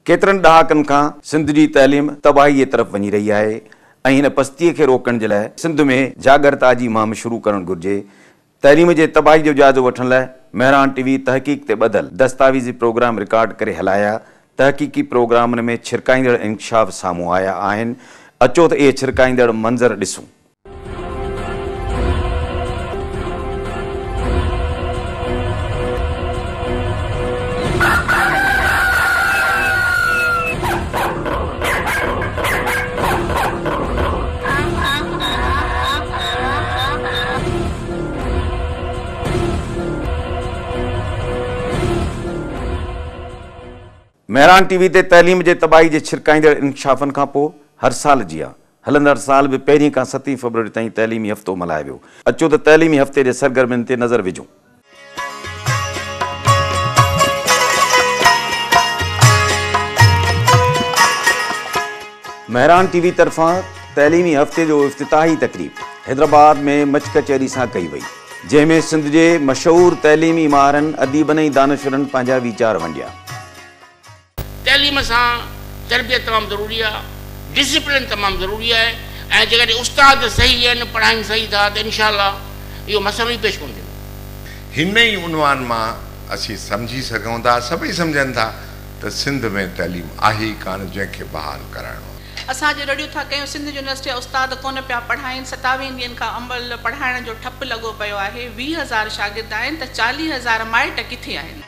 केतरनि ॾहाकनि खां सिंध जी तइलीम तबाही जे तरफ़ वञी रही आहे ऐं हिन पस्तीअ खे रोकण जे लाइ सिंध में जागरता जी मुहिम शुरू करणु घुर्जे। तइलीम जे तबाही जो जाइज़ो वठण लाइ महरान टीवी तहक़ीक़ ते ॿधल दस्तावेज़ी प्रोग्राम रिकॉर्ड करे हलाया। तहक़ीक़ी प्रोग्रामनि में छिरकाईंदड़ इंकशाफ साम्हूं आया आहिनि। अचो त इहे छिरकाईंदड़ मंज़र ॾिसूं। महरान टीवी ते तइलीम जे तबाही जे छिरकाईंदड़ इंकशाफनि खां पोइ हर साल जिया हलंदड़ साल बि 1 खां 7 फरवरी ताईं तइलीमी हफ़्तो मल्हायो वियो। अचो त तइलीमी हफ़्ते जे सरगर्मियुनि ते नज़र विझूं। महरान टीवी तरफ़ां तइलीमी हफ़्ते जो इफ़्तिताही तक़रीब हैदराबाद में मच कचहरी सां कई वई, जंहिंमें सिंध जे मशहूर तइलीमी माहिरनि अदीबनि ऐं दानिशवरनि पंहिंजा वीचार वंडिया। तइलीम सां तरबियत तमामु ज़रूरी आहे, डिसिप्लिन तमामु ज़रूरी आहे ऐं जेकॾहिं उस्ताद सही आहिनि, पढ़ाइनि सही था त इंशाअल्लाह इहो मसइलो ई पेश कोन थींदो। हिन ई उनवान मां असीं सम्झी सघूं था, सभई सम्झनि था त सिंध में तइलीम आहे ई कान जंहिंखे बहाल कराइणो। असां जे रड़ियूं था कयूं, सिंध यूनिवर्सिटी उस्ताद कोन पिया पढ़ाइनि, 27 ॾींहंनि खां अमल पढ़ाइण जो ठप लॻो पियो आहे। 20,000 शागिर्द आहिनि त 40,000 माइट किथे आहिनि।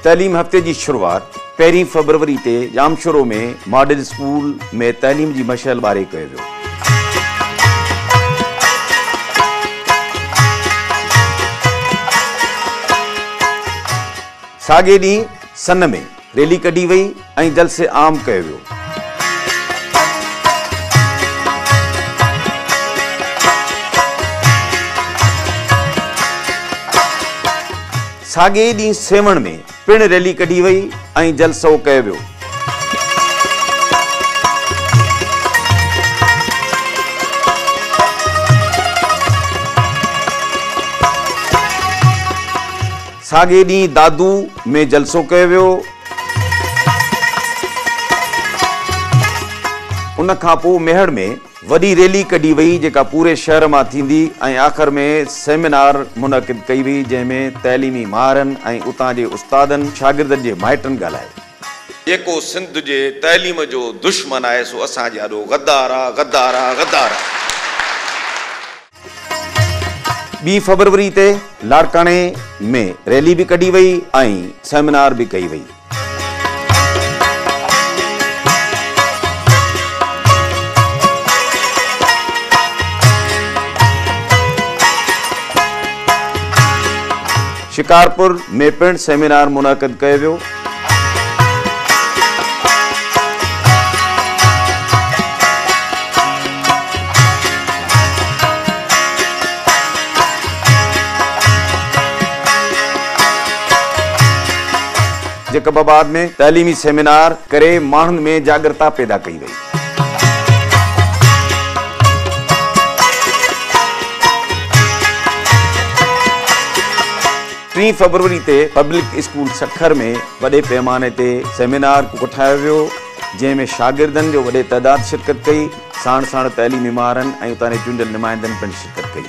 तइलीम हफ़्ते जी शुरूआत 1 फरवरी ते जामशोरो में मॉडल स्कूल में तइलीम जी मशाल ॿारे कयो वियो। साॻे ॾींहुं सन में रैली कढी वई ऐं जलसे आम कयो वियो। साॻे ॾींहुं सेवण में पिणु रैली कढी वई ऐं जलसो कयो वियो। साॻे ॾींहुं दादू में जलसो कयो वियो। उन खां पोइ मेहड़ में वॾी रैली कढी वई जेका पूरे शहर मां थींदी ऐं आख़िर में सेमिनार मुनक़िद कई वई, जंहिंमें तइलीमी माहिरनि ऐं उतां जे उस्तादनि शागिर्दनि जे माइटनि ॻाल्हायो। जेको सिंध जे तइलीम जो दुश्मन आहे सो असांजे ॾाढो गद्दार आहे, गद्दार आहे, गद्दार आहे। 2 फरवरी ते लाड़काणे में रैली बि कढी वई ऐं सेमिनार बि कई वई। शिकारपुर में पिणु सेमिनार मुनक़िद कयो वियो। जैकबाबाद में तइलीमी सेमिनार करे माण्हुनि में जागरता पैदा कई वई। 3 फरवरी ते पब्लिक स्कूल सखर में वॾे पैमाने ते सेमिनार कोठायो वियो, जंहिंमें शागिर्दनि जो वॾे तइदाद शिरकत कई। साण साण तइलीमी माहिरनि ऐं उतां जे चूंडियल नुमाइंदनि पिणु शिरकत कई।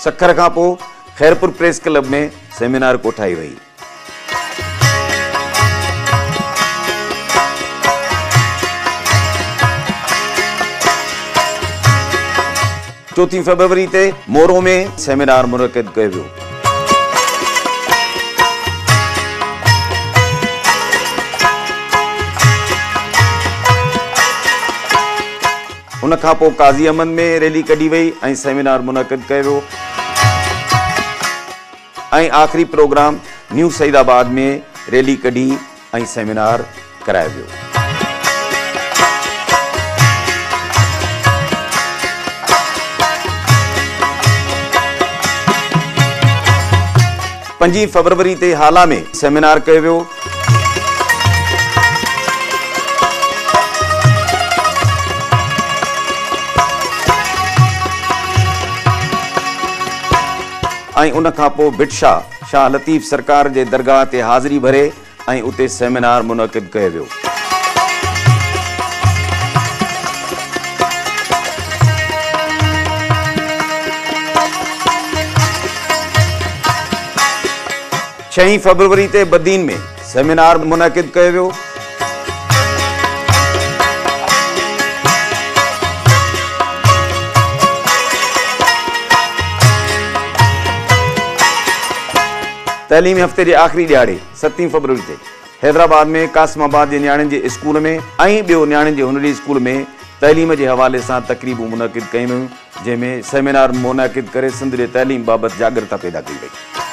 सखर खां पोइ खैरपुर प्रेस क्लब में सेमिनार कोठाई वई। 4 फरवरी ते मोरो में सेमिनार मुनक़िद कयो वियो। उन खां पोइ काज़ी अमन में रैली कढी वई ऐं सेमिनार मुनक़िद कयो वियो ऐं आख़िरी प्रोग्राम न्यू सईदाबाद में रैली कढी ऐं सेमिनार करायो वियो। पंजी फरवरी ते हाला में सेमिनार कयो वियो। ऐं उन खां पोइ भिटशा शाह लतीफ़ सरकार जे दरगाह ते हाज़िरी भरे ऐं उते सेमिनार मुनक़िद कयो वियो। छहीं फरवरी ते बदीन में सेमिनार मुनक़िद कयो वियो। तैलीमी हफ़्ते जे आख़िरी ॾियारे 7 फरवरी ते हैदराबाद में कासिमाबाद जे न्याणियुनि जे स्कूल में ऐं ॿियो न्याणियुनि जे हुनरी स्कूल में तैलीम जे हवाले सां तक़रीबूं मुनक़िद कयूं वयूं, जंहिंमें सेमिनार मुनक़िद करे सिंध जे तैलीम बाबति जागरूकता पैदा कई वई।